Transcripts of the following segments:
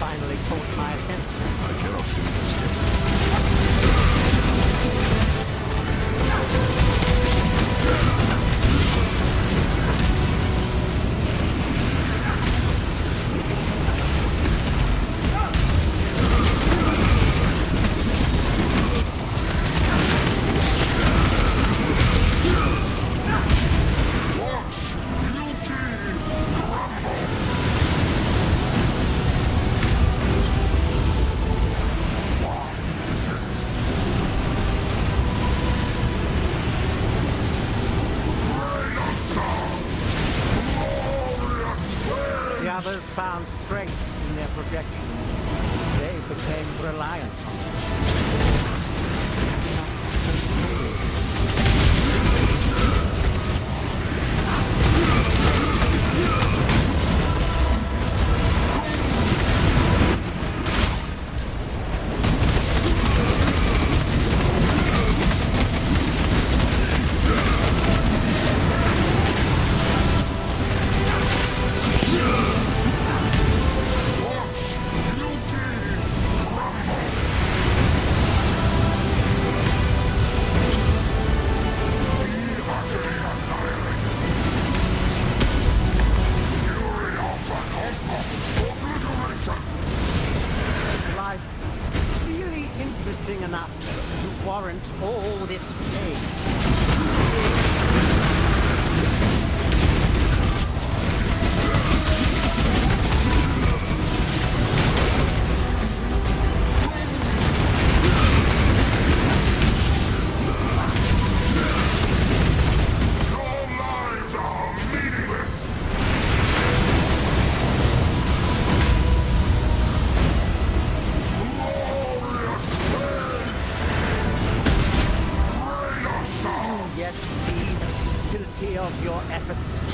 finally caught my attention. I cannot do this The others found strength in their projections. They became reliant on it. Life really interesting enough to warrant all this pain. Yet see the futility of your efforts.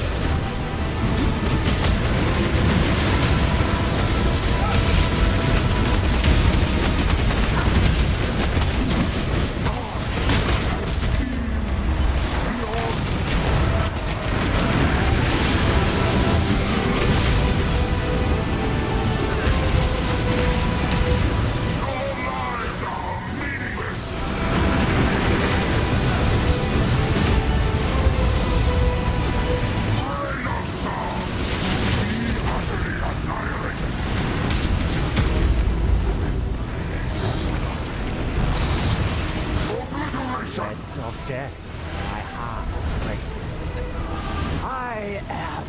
Of death, my heart races. I am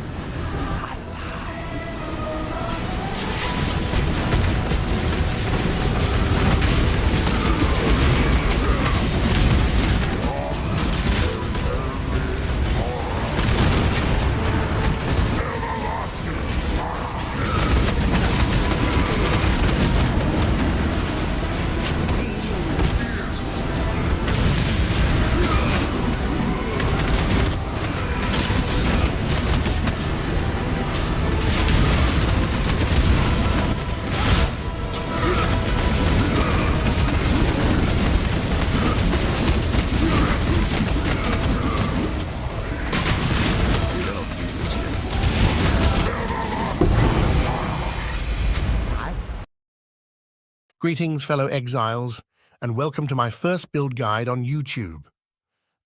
Greetings, fellow exiles, and welcome to my first build guide on YouTube.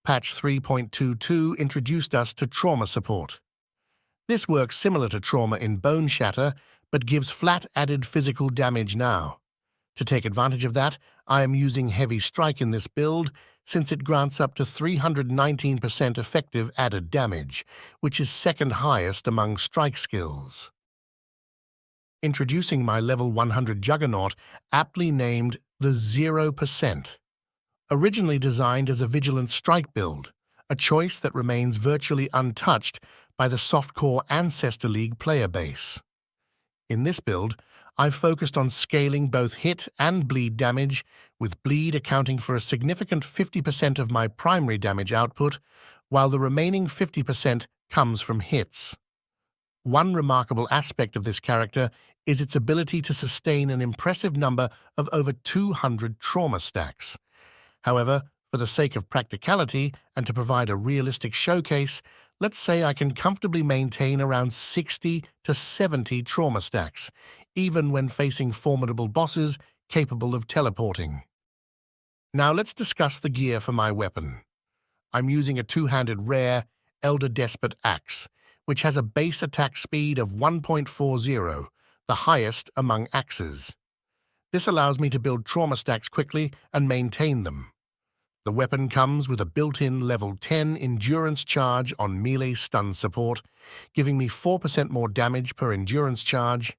Patch 3.22 introduced us to trauma support. This works similar to trauma in Bone Shatter, but gives flat added physical damage now. To take advantage of that, I am using Heavy Strike in this build, since it grants up to 319% effective added damage, which is second highest among strike skills. Introducing my level 100 Juggernaut, aptly named the 0%. Originally designed as a Vigilant Strike build, a choice that remains virtually untouched by the softcore Ancestor League player base. In this build, I've focused on scaling both hit and bleed damage, with bleed accounting for a significant 50% of my primary damage output, while the remaining 50% comes from hits. One remarkable aspect of this character is its ability to sustain an impressive number of over 200 trauma stacks. However, for the sake of practicality and to provide a realistic showcase, let's say I can comfortably maintain around 60 to 70 trauma stacks, even when facing formidable bosses capable of teleporting. Now let's discuss the gear for my weapon. I'm using a two-handed rare Elder Despot axe, which has a base attack speed of 1.40, the highest among axes. This allows me to build trauma stacks quickly and maintain them. The weapon comes with a built-in level 10 endurance charge on melee stun support, giving me 4% more damage per endurance charge.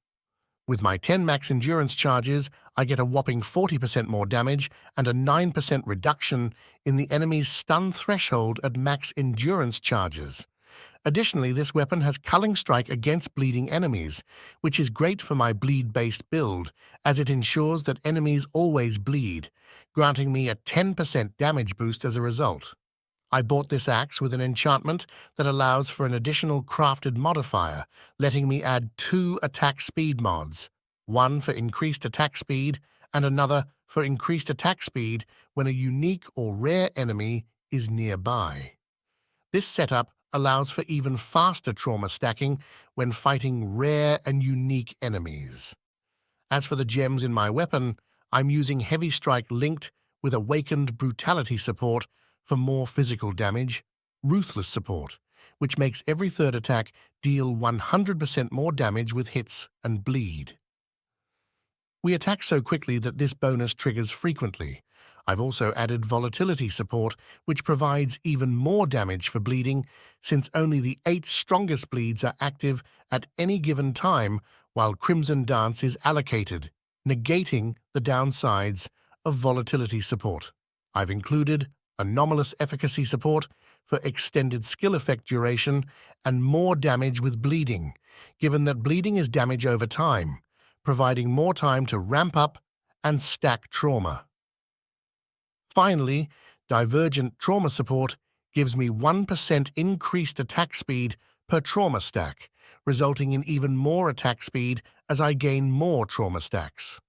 With my 10 max endurance charges, I get a whopping 40% more damage and a 9% reduction in the enemy's stun threshold at max endurance charges. Additionally, this weapon has Culling Strike against bleeding enemies, which is great for my bleed-based build, as it ensures that enemies always bleed, granting me a 10% damage boost as a result. I bought this axe with an enchantment that allows for an additional crafted modifier, letting me add 2 attack speed mods, one for increased attack speed and another for increased attack speed when a unique or rare enemy is nearby. This setup allows for even faster trauma stacking when fighting rare and unique enemies. As for the gems in my weapon, I'm using Heavy Strike linked with Awakened Brutality support for more physical damage, Ruthless support, which makes every third attack deal 100% more damage with hits and bleed. We attack so quickly that this bonus triggers frequently. I've also added Volatility support, which provides even more damage for bleeding, since only the 8 strongest bleeds are active at any given time while Crimson Dance is allocated, negating the downsides of Volatility support. I've included Anomalous Efficacy support for extended skill effect duration and more damage with bleeding, given that bleeding is damage over time, providing more time to ramp up and stack trauma. Finally, Divergent Trauma support gives me 1% increased attack speed per trauma stack, resulting in even more attack speed as I gain more trauma stacks.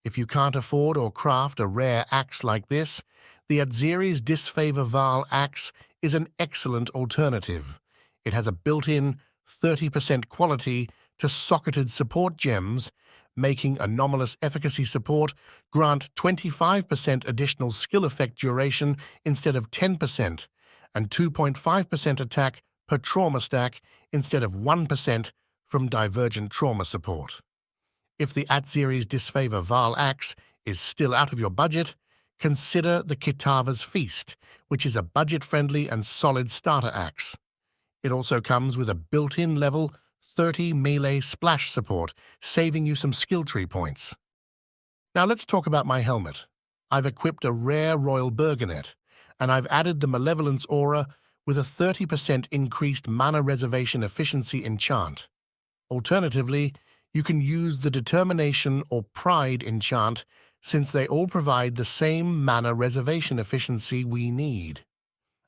If you can't afford or craft a rare axe like this, the Atziri's Disfavor Val axe is an excellent alternative. It has a built-in 30% quality to socketed support gems, making Anomalous Efficacy support grant 25% additional skill effect duration instead of 10%, and 2.5% attack per trauma stack instead of 1% from Divergent Trauma support. If the Atziri's Disfavor Val axe is still out of your budget, consider the Kitava's Feast, which is a budget-friendly and solid starter axe. It also comes with a built-in level 30 melee splash support, saving you some skill tree points. Now let's talk about my helmet. I've equipped a rare Royal Bergonet, and I've added the Malevolence Aura with a 30% increased mana reservation efficiency enchant. Alternatively, you can use the Determination or Pride enchant, since they all provide the same mana reservation efficiency we need.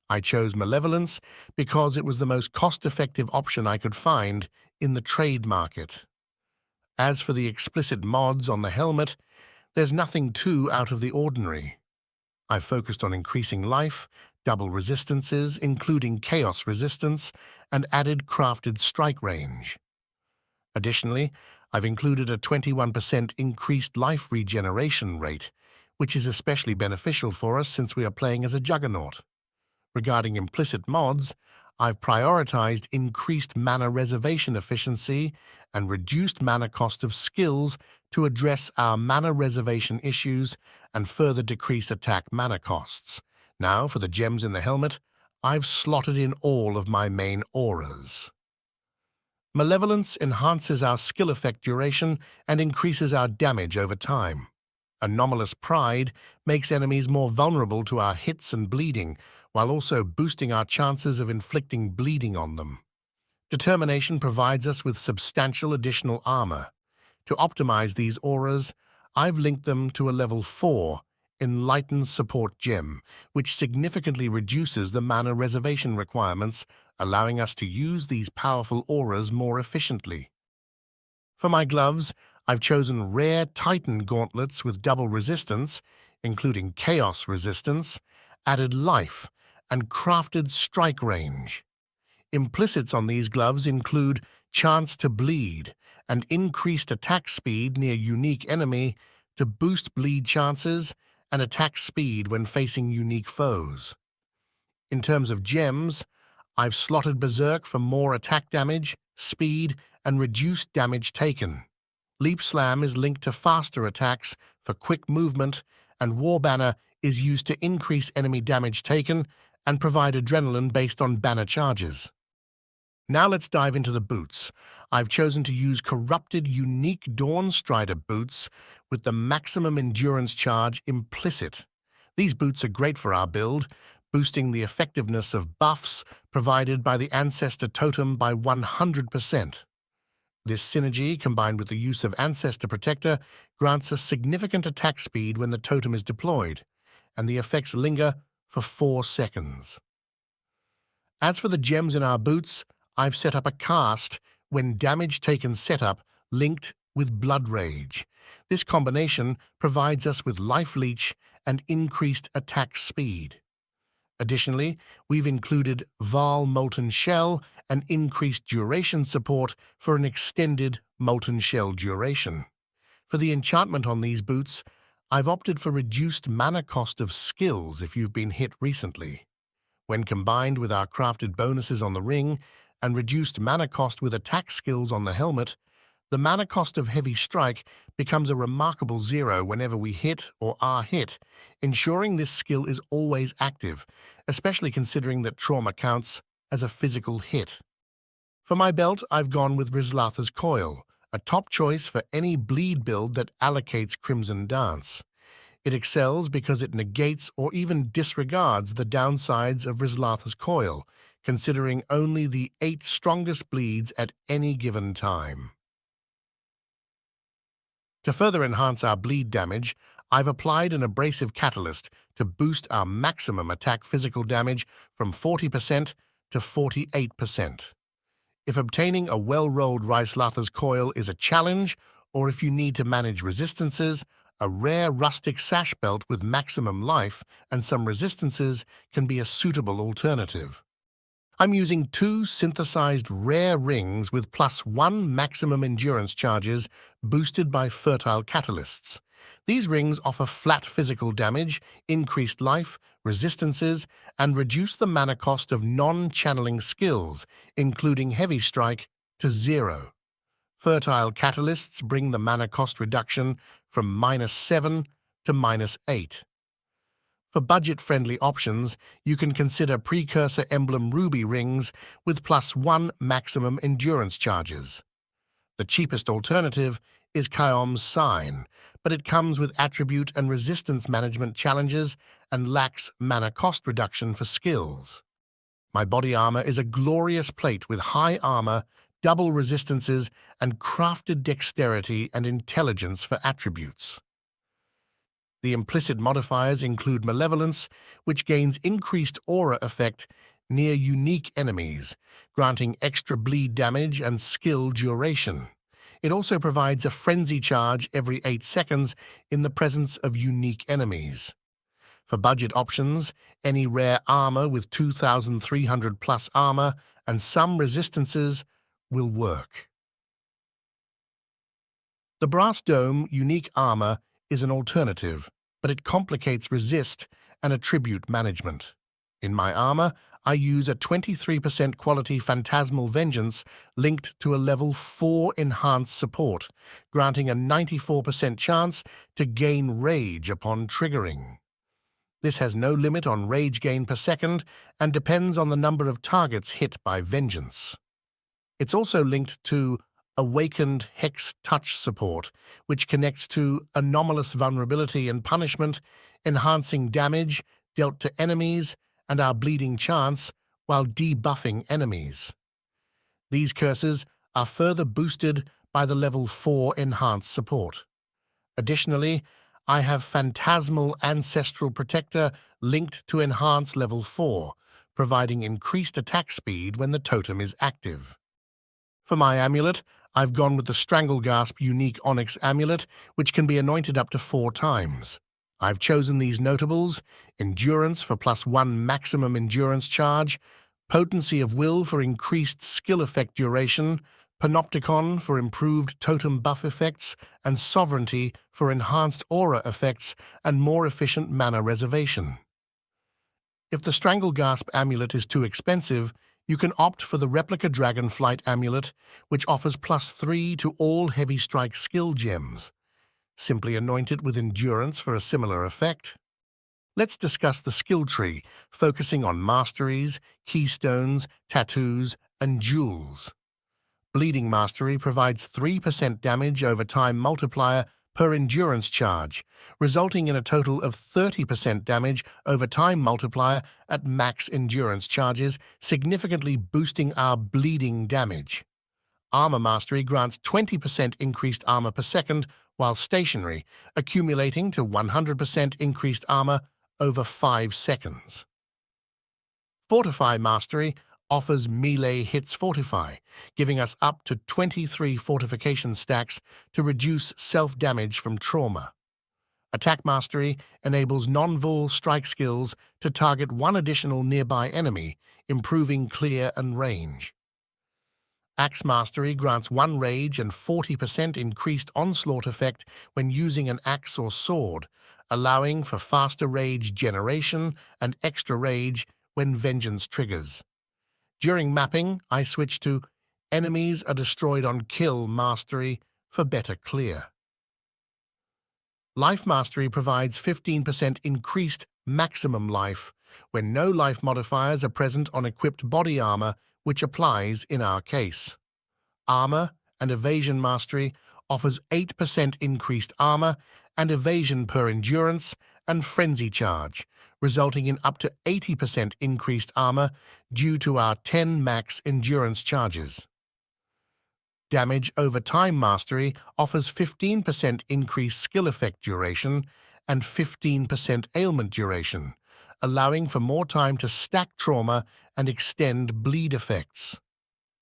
I chose Malevolence because it was the most cost-effective option I could find in the trade market. As for the explicit mods on the helmet, there's nothing too out of the ordinary. I've focused on increasing life, double resistances, including chaos resistance, and added crafted strike range. Additionally, I've included a 21% increased life regeneration rate, which is especially beneficial for us since we are playing as a Juggernaut. Regarding implicit mods, I've prioritized increased mana reservation efficiency and reduced mana cost of skills to address our mana reservation issues and further decrease attack mana costs. Now, for the gems in the helmet, I've slotted in all of my main auras. Malevolence enhances our skill effect duration and increases our damage over time. Anomalous Pride makes enemies more vulnerable to our hits and bleeding, while also boosting our chances of inflicting bleeding on them. Determination provides us with substantial additional armor. To optimize these auras, I've linked them to a level 4 Enlightened Support gem, which significantly reduces the mana reservation requirements, allowing us to use these powerful auras more efficiently. For my gloves, I've chosen rare Titan gauntlets with double resistance, including chaos resistance, added life, and crafted strike range. Implicits on these gloves include chance to bleed and increased attack speed near unique enemy to boost bleed chances and attack speed when facing unique foes. In terms of gems, I've slotted Berserk for more attack damage, speed, and reduced damage taken. Leap Slam is linked to faster attacks for quick movement, and War Banner is used to increase enemy damage taken and provide adrenaline based on banner charges. Now let's dive into the boots. I've chosen to use Corrupted Unique Dawn Strider boots with the maximum endurance charge implicit. These boots are great for our build, boosting the effectiveness of buffs provided by the Ancestor Totem by 100%. This synergy, combined with the use of Ancestor Protector, grants us significant attack speed when the totem is deployed, and the effects linger for 4 seconds. As for the gems in our boots, I've set up a cast when damage taken setup linked with Blood Rage. This combination provides us with Life Leech and increased attack speed. Additionally, we've included Val Molten Shell and increased duration support for an extended Molten Shell duration. For the enchantment on these boots, I've opted for reduced mana cost of skills if you've been hit recently. When combined with our crafted bonuses on the ring and reduced mana cost with attack skills on the helmet, the mana cost of Heavy Strike becomes a remarkable 0 whenever we hit or are hit, ensuring this skill is always active, especially considering that trauma counts as a physical hit. For my belt, I've gone with Rizlatha's Coil, a top choice for any bleed build that allocates Crimson Dance. It excels because it negates or even disregards the downsides of Rizlatha's Coil, considering only the 8 strongest bleeds at any given time. To further enhance our bleed damage, I've applied an abrasive catalyst to boost our maximum attack physical damage from 40% to 48%. If obtaining a well-rolled Rizlatha's Coil is a challenge, or if you need to manage resistances, a rare rustic sash belt with maximum life and some resistances can be a suitable alternative. I'm using 2 synthesized rare rings with +1 maximum endurance charges boosted by fertile catalysts. These rings offer flat physical damage, increased life, resistances, and reduce the mana cost of non-channeling skills, including Heavy Strike, to 0. Fertile catalysts bring the mana cost reduction from -7 to -8. For budget-friendly options, you can consider Precursor Emblem Ruby rings with +1 maximum endurance charges. The cheapest alternative is Kyom's Sign, but it comes with attribute and resistance management challenges and lacks mana cost reduction for skills. My body armor is a glorious plate with high armor, double resistances, and crafted dexterity and intelligence for attributes. The implicit modifiers include Malevolence, which gains increased aura effect near unique enemies, granting extra bleed damage and skill duration. It also provides a frenzy charge every 8 seconds in the presence of unique enemies. For budget options, any rare armor with 2,300 plus armor and some resistances will work. The Brass Dome unique armor is an alternative, but it complicates resist and attribute management. In my armor, I use a 23% quality Phantasmal Vengeance linked to a level 4 enhanced support, granting a 94% chance to gain rage upon triggering. This has no limit on rage gain per second and depends on the number of targets hit by Vengeance. It's also linked to Awakened Hex Touch support, which connects to Anomalous Vulnerability and Punishment, enhancing damage dealt to enemies and our bleeding chance while debuffing enemies. These curses are further boosted by the level 4 enhanced support. Additionally, I have Phantasmal Ancestral Protector linked to enhance level 4, providing increased attack speed when the totem is active. For my amulet, I've gone with the Stranglegasp unique Onyx Amulet, which can be anointed up to 4 times. I've chosen these notables: Endurance for +1 maximum endurance charge, Potency of Will for increased skill effect duration, Panopticon for improved totem buff effects, and Sovereignty for enhanced aura effects and more efficient mana reservation. If the Stranglegasp amulet is too expensive, you can opt for the Replica Dragonflight amulet, which offers +3 to all heavy strike skill gems. Simply anoint it with Endurance for a similar effect. Let's discuss the skill tree, focusing on masteries, keystones, tattoos, and jewels. Bleeding Mastery provides 3% damage over time multiplier per endurance charge, resulting in a total of 30% damage over time multiplier at max endurance charges, significantly boosting our bleeding damage. Armor Mastery grants 20% increased armor per second while stationary, accumulating to 100% increased armor over 5 seconds. Fortify Mastery offers melee hits fortify, giving us up to 23 fortification stacks to reduce self-damage from trauma. Attack Mastery enables non-vol strike skills to target one additional nearby enemy, improving clear and range. Axe Mastery grants 1 rage and 40% increased onslaught effect when using an axe or sword, allowing for faster rage generation and extra rage when vengeance triggers. During mapping, I switch to Enemies are destroyed on kill Mastery for better clear. Life Mastery provides 15% increased maximum life when no life modifiers are present on equipped body armor, which applies in our case. Armor and Evasion Mastery offers 8% increased armor and evasion per endurance and frenzy charge, resulting in up to 80% increased armor due to our 10 max endurance charges. Damage over time Mastery offers 15% increased skill effect duration and 15% ailment duration, allowing for more time to stack trauma and extend bleed effects.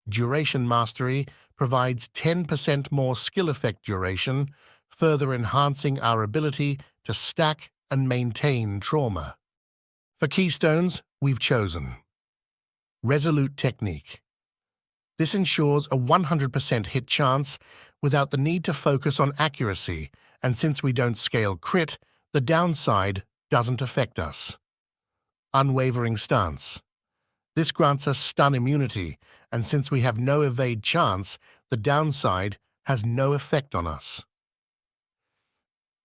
Duration Mastery provides 10% more skill effect duration, further enhancing our ability to stack and maintain trauma. For keystones, we've chosen Resolute Technique. This ensures a 100% hit chance without the need to focus on accuracy, and since we don't scale crit, the downside doesn't affect us. Unwavering Stance. This grants us stun immunity, and since we have no evade chance, the downside has no effect on us.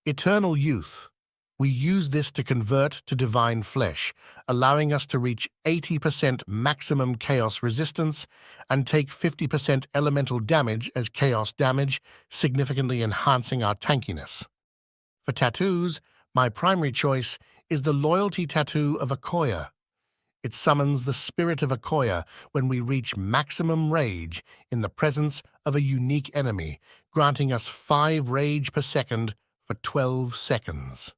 Eternal Youth. We use this to convert to Divine Flesh, allowing us to reach 80% maximum chaos resistance and take 50% elemental damage as chaos damage, significantly enhancing our tankiness. For tattoos, my primary choice is the Loyalty Tattoo of Akoya. It summons the spirit of Akoya when we reach maximum rage in the presence of a unique enemy, granting us 5 rage per second for 12 seconds.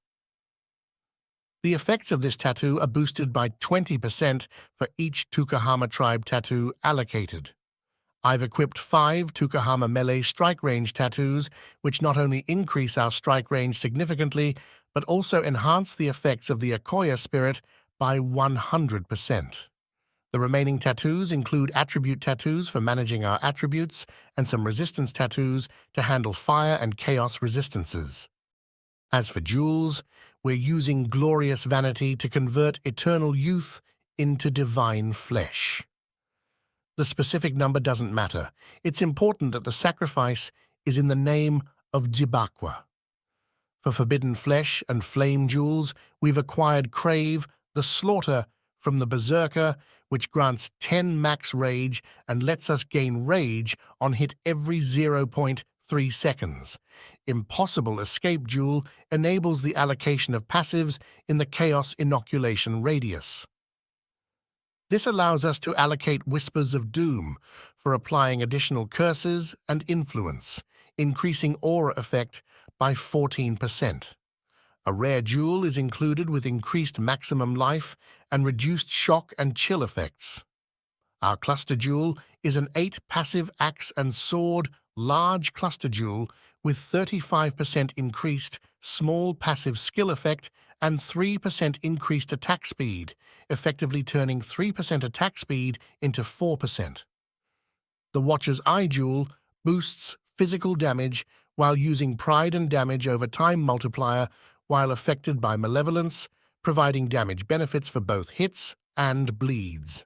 The effects of this tattoo are boosted by 20% for each Tukahama tribe tattoo allocated. I've equipped 5 Tukahama melee strike range tattoos, which not only increase our strike range significantly, but also enhance the effects of the Akoya spirit by 100%. The remaining tattoos include attribute tattoos for managing our attributes and some resistance tattoos to handle fire and chaos resistances. As for jewels, we're using Glorious Vanity to convert Eternal Youth into Divine Flesh. The specific number doesn't matter. It's important that the sacrifice is in the name of Jibakwa. For Forbidden Flesh and Flame Jewels, we've acquired Crave, the Slaughter, from the Berserker, which grants 10 max rage and lets us gain rage on hit every 0.3 seconds. Impossible Escape Jewel enables the allocation of passives in the Chaos Inoculation radius. This allows us to allocate Whispers of Doom for applying additional curses and influence, increasing aura effect by 14%. A rare jewel is included with increased maximum life and reduced shock and chill effects. Our cluster jewel is an 8 passive axe and sword large cluster jewel with 35% increased small passive skill effect and 3% increased attack speed, effectively turning 3% attack speed into 4%. The Watcher's Eye Jewel boosts physical damage while using Pride and Damage over Time multiplier while affected by Malevolence, providing damage benefits for both hits and bleeds.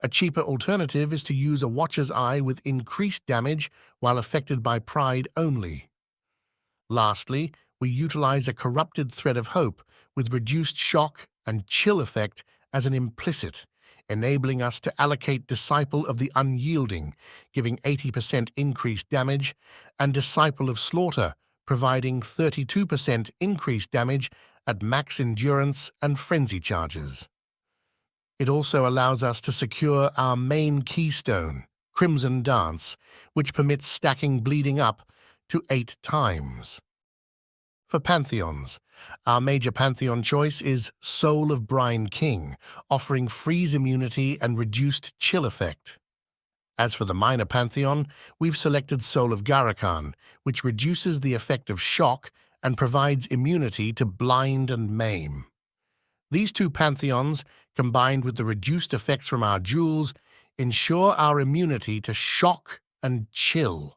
A cheaper alternative is to use a Watcher's Eye with increased damage while affected by Pride only. Lastly, we utilize a Corrupted Thread of Hope with reduced shock and chill effect as an implicit, enabling us to allocate Disciple of the Unyielding, giving 80% increased damage, and Disciple of Slaughter, providing 32% increased damage at max endurance and frenzy charges. It also allows us to secure our main keystone, Crimson Dance, which permits stacking bleeding up to 8 times. For Pantheons, our major Pantheon choice is Soul of Brine King, offering freeze immunity and reduced chill effect. As for the minor Pantheon, we've selected Soul of Garakan, which reduces the effect of shock and provides immunity to blind and maim. These two Pantheons, combined with the reduced effects from our jewels, ensure our immunity to shock and chill.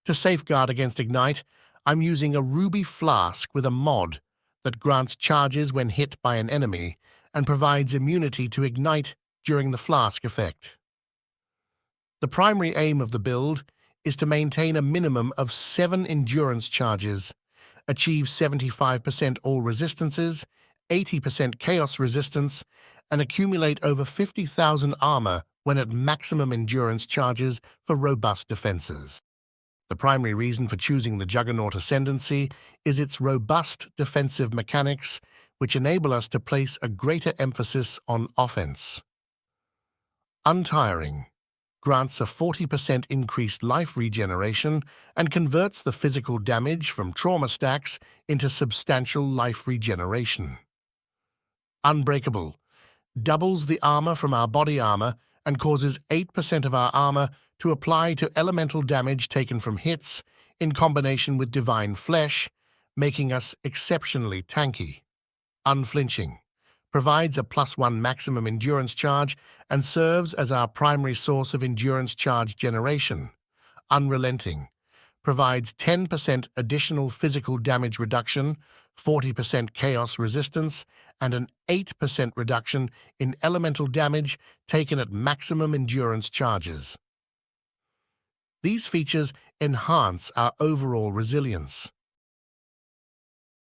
To safeguard against Ignite, I'm using a ruby flask with a mod that grants charges when hit by an enemy and provides immunity to Ignite during the flask effect. The primary aim of the build is to maintain a minimum of 7 endurance charges, achieve 75% all resistances, 80% chaos resistance, and accumulate over 50,000 armor when at maximum endurance charges for robust defenses. The primary reason for choosing the Juggernaut Ascendancy is its robust defensive mechanics, which enable us to place a greater emphasis on offense. Untiring grants a 40% increased life regeneration and converts the physical damage from trauma stacks into substantial life regeneration. Unbreakable doubles the armor from our body armor and causes 8% of our armor to apply to elemental damage taken from hits in combination with Divine Flesh, making us exceptionally tanky. Unflinching provides a +1 maximum endurance charge and serves as our primary source of endurance charge generation. Unrelenting provides 10% additional physical damage reduction, 40% chaos resistance, and an 8% reduction in elemental damage taken at maximum endurance charges. These features enhance our overall resilience.